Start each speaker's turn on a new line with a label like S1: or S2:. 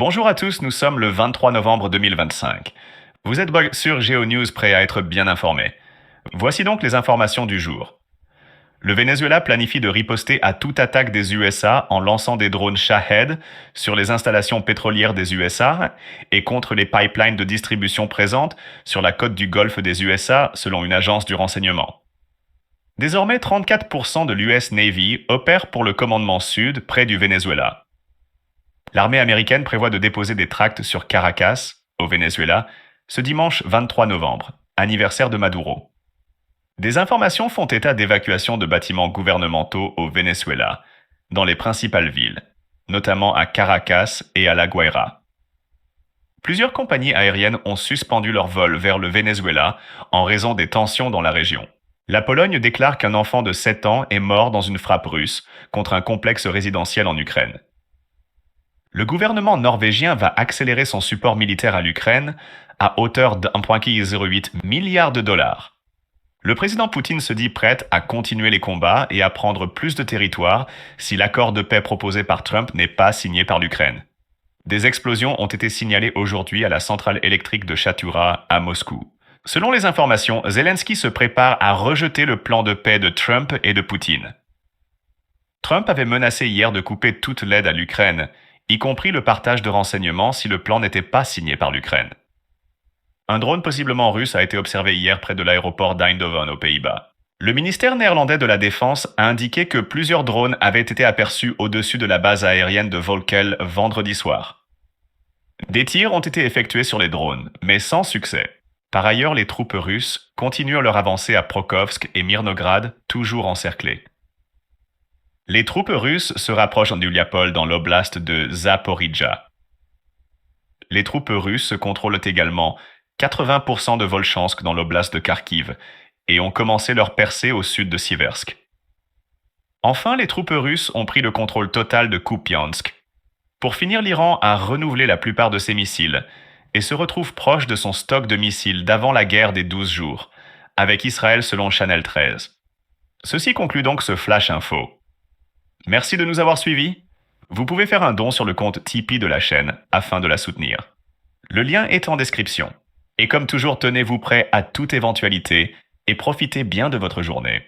S1: Bonjour à tous, nous sommes le 23 novembre 2025. Vous êtes sur GeoNews prêt à être bien informé. Voici donc les informations du jour. Le Venezuela planifie de riposter à toute attaque des USA en lançant des drones Shahed sur les installations pétrolières des USA et contre les pipelines de distribution présentes sur la côte du Golfe des USA, selon une agence du renseignement. Désormais, 34% de l'US Navy opère pour le commandement sud près du Venezuela. L'armée américaine prévoit de déposer des tracts sur Caracas, au Venezuela, ce dimanche 23 novembre, anniversaire de Maduro. Des informations font état d'évacuation de bâtiments gouvernementaux au Venezuela, dans les principales villes, notamment à Caracas et à La Guaira. Plusieurs compagnies aériennes ont suspendu leurs vols vers le Venezuela en raison des tensions dans la région. La Pologne déclare qu'un enfant de 7 ans est mort dans une frappe russe contre un complexe résidentiel en Ukraine. Le gouvernement norvégien va accélérer son support militaire à l'Ukraine à hauteur de 1,08 milliard de dollars. Le président Poutine se dit prêt à continuer les combats et à prendre plus de territoire si l'accord de paix proposé par Trump n'est pas signé par l'Ukraine. Des explosions ont été signalées aujourd'hui à la centrale électrique de Chatura, à Moscou. Selon les informations, Zelensky se prépare à rejeter le plan de paix de Trump et de Poutine. Trump avait menacé hier de couper toute l'aide à l'Ukraine, y compris le partage de renseignements si le plan n'était pas signé par l'Ukraine. Un drone possiblement russe a été observé hier près de l'aéroport d'Eindhoven aux Pays-Bas. Le ministère néerlandais de la Défense a indiqué que plusieurs drones avaient été aperçus au-dessus de la base aérienne de Volkel vendredi soir. Des tirs ont été effectués sur les drones, mais sans succès. Par ailleurs, les troupes russes continuent leur avancée à Prokhovsk et Mirnograd, toujours encerclées. Les troupes russes se rapprochent d'Uliapol dans l'oblast de Zaporizhzhia. Les troupes russes contrôlent également 80% de Volchansk dans l'oblast de Kharkiv et ont commencé leur percée au sud de Siversk. Enfin, les troupes russes ont pris le contrôle total de Kupiansk. Pour finir, l'Iran a renouvelé la plupart de ses missiles et se retrouve proche de son stock de missiles d'avant la guerre des 12 jours, avec Israël selon Channel 13. Ceci conclut donc ce Flash Info. Merci de nous avoir suivis. Vous pouvez faire un don sur le compte Tipeee de la chaîne afin de la soutenir. Le lien est en description. Et comme toujours, tenez-vous prêt à toute éventualité et profitez bien de votre journée.